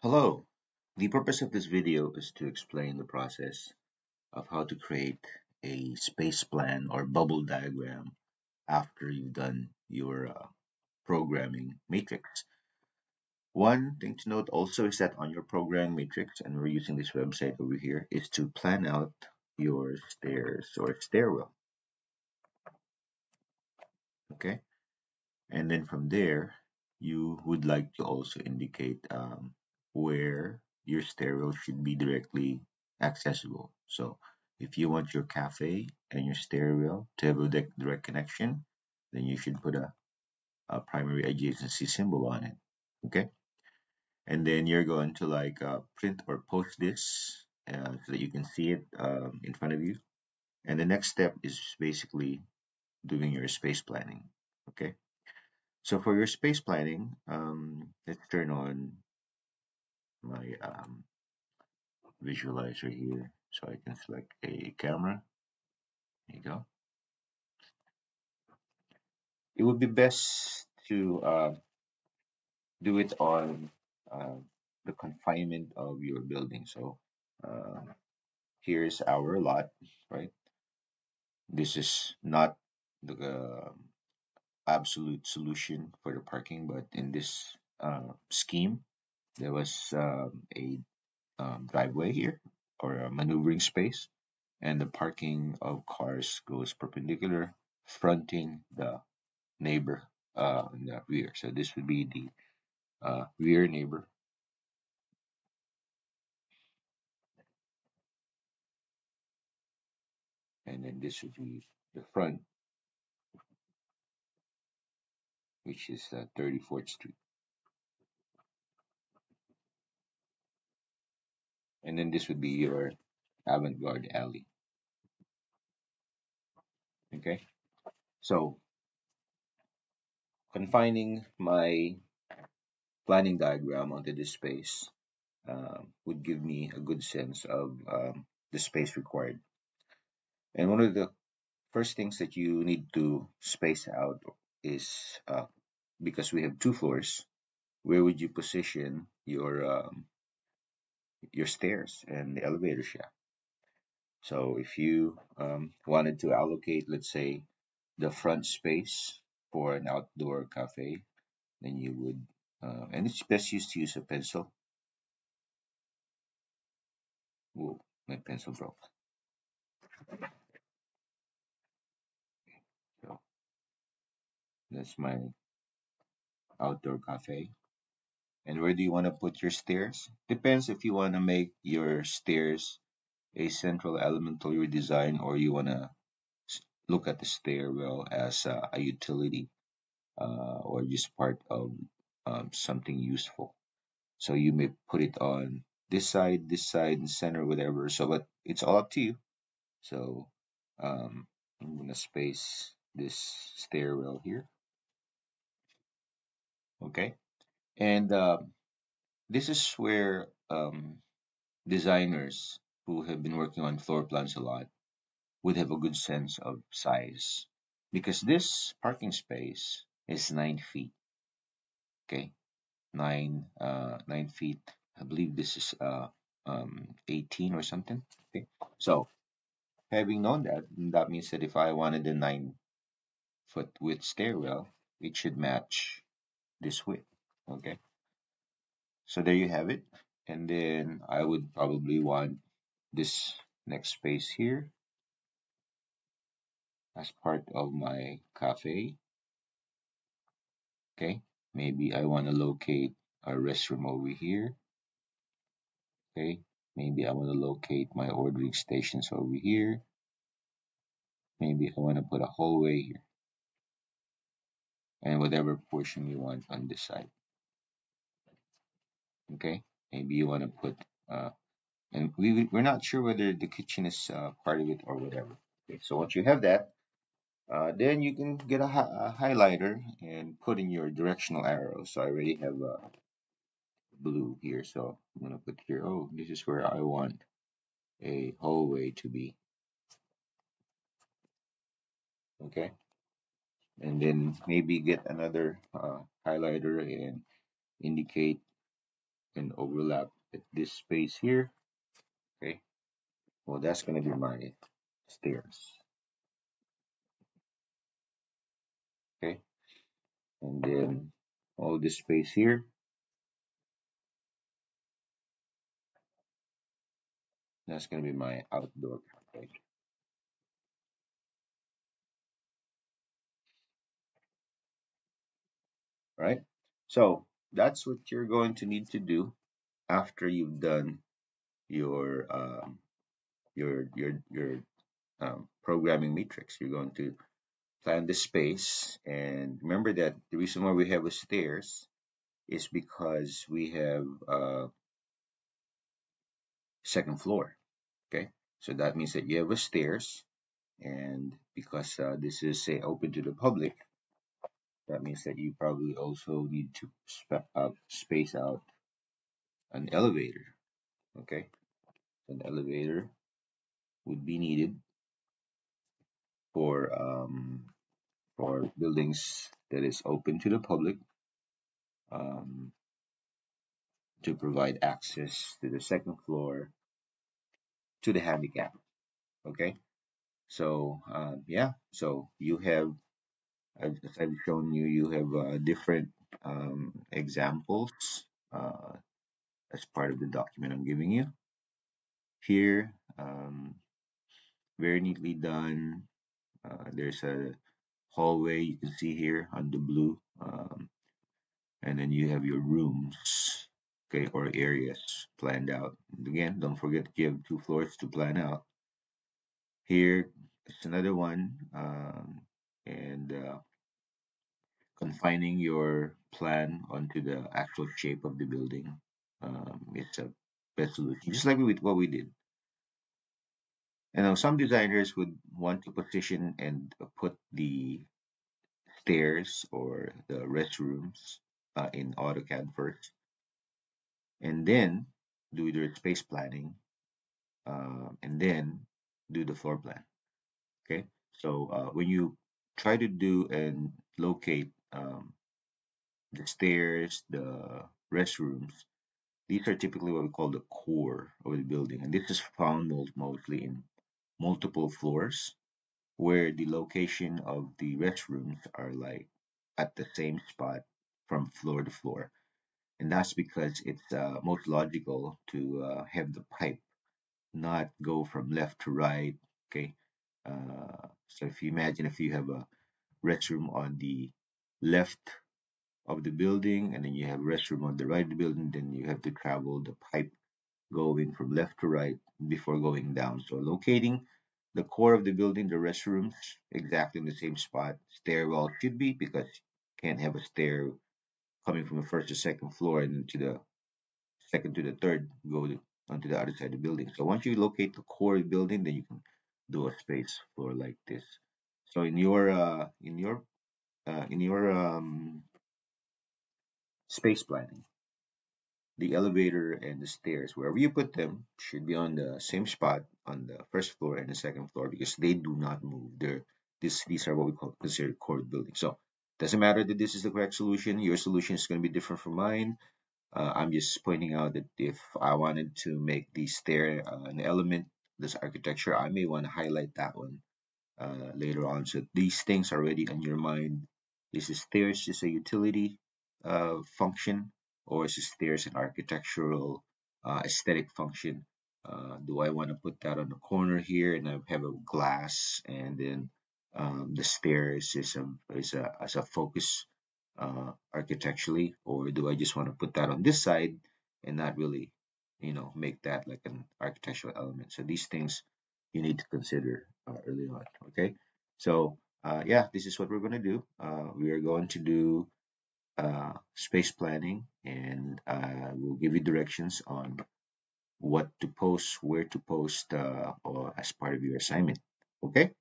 Hello. The purpose of this video is to explain the process of how to create a space plan or bubble diagram after you've done your programming matrix. One thing to note also is that on your program matrix, and we're using this website over here, is to plan out your stairs or stairwell. Okay. And then from there, you would like to also indicate where your stairwell should be directly accessible. So if you want your cafe and your stairwell to have a direct connection, then you should put a primary adjacency symbol on it. Okay. And then you're going to print or post this so that you can see it in front of you. And the next step is basically doing your space planning. Okay. So for your space planning, let's turn on my visualizer here so I can select a camera. There you go. It would be best to do it on uh, the confinement of your building. So uh, here's our lot, right? This is not the absolute solution for the parking, but in this scheme, there was a driveway here or a maneuvering space, and the parking of cars goes perpendicular, fronting the neighbor in the rear. So this would be the rear neighbor, and then this would be the front, which is 34th Street, and then this would be your avant-garde alley. Okay, so confining my planning diagram onto this space would give me a good sense of the space required. And one of the first things that you need to space out is because we have two floors, where would you position your stairs and the elevator shaft? So if you wanted to allocate, let's say, the front space for an outdoor cafe, then you would, and it's best used to use a pencil. Whoa, my pencil broke. So that's my outdoor cafe. And where do you want to put your stairs? Depends if you want to make your stairs a central element to your design, or you want to look at the stairwell as a utility or just part of something useful. So you may put it on this side, and center, whatever. So, but it's all up to you. So I'm gonna space this stairwell here, okay? And this is where designers who have been working on floor plans a lot would have a good sense of size because this parking space is 9 feet. Okay, 9 feet. I believe this is 18 or something. Okay, so having known that, that means that if I wanted a 9 foot width stairwell, it should match this width. Okay, so there you have it. And then I would probably want this next space here as part of my cafe. Okay, maybe I want to locate a restroom over here. Okay, maybe I want to locate my ordering stations over here. Maybe I want to put a hallway here and whatever portion you want on this side. Okay, maybe you want to put, and we're not sure whether the kitchen is part of it or whatever. Okay, so once you have that, then you can get a highlighter and put in your directional arrows. So I already have blue here, so I'm gonna put here. Oh, this is where I want a hallway to be. Okay, and then maybe get another highlighter and indicate and overlap at this space here. Okay, well, that's going to be my stairs. Okay, and then all this space here, that's going to be my outdoor carpet. Right? So that's what you're going to need to do after you've done your programming matrix. You're going to plan the space, and remember that the reason why we have a stairs is because we have a second floor. Okay, so that means that you have a stairs, and because this is say open to the public, that means that you probably also need to space out an elevator. Okay, an elevator would be needed for buildings that is open to the public, um, to provide access to the second floor to the handicap. Okay, so yeah, so you have, as I've shown you, you have different examples uh, as part of the document I'm giving you here. Very neatly done. There's a hallway you can see here on the blue, and then you have your rooms, okay, or areas planned out. And again, don't forget you have 2 floors to plan out. Here is another one, and confining your plan onto the actual shape of the building is a best solution, just like with what we did. You know, some designers would want to position and put the stairs or the restrooms in AutoCAD first, and then do their space planning, and then do the floor plan. Okay, so when you try to do and locate the stairs, the restrooms, these are typically what we call the core of the building, and this is found mostly in multiple floors where the location of the restrooms are like at the same spot from floor to floor. And that's because it's most logical to have the pipe not go from left to right. Okay. So if you imagine if you have a restroom on the left of the building and then you have a restroom on the right of the building, then you have to travel the pipe going from left to right before going down. So locating the core of the building, the restrooms, exactly in the same spot. Stairwell should be, because you can't have a stair coming from the first to second floor and to the second to the third go onto the other side of the building. So once you locate the core of the building, then you can do a space floor like this. So in your space planning, the elevator and the stairs, wherever you put them, should be on the same spot on the first floor and the second floor because they do not move. These are what we call considered core buildings. So it doesn't matter that this is the correct solution. Your solution is going to be different from mine. I'm just pointing out that if I wanted to make the stair an element, this architecture, I may want to highlight that one later on. So these things are already on your mind. Is the stairs just a utility function, or is the stairs an architectural aesthetic function? Do I want to put that on the corner here and I have a glass, and then the stairs is a as a focus architecturally, or do I just want to put that on this side and not really, make that like an architectural element? So these things you need to consider early on. Okay, so yeah, this is what we're going to do. We are going to do space planning, and we'll give you directions on what to post, where to post, or as part of your assignment. Okay.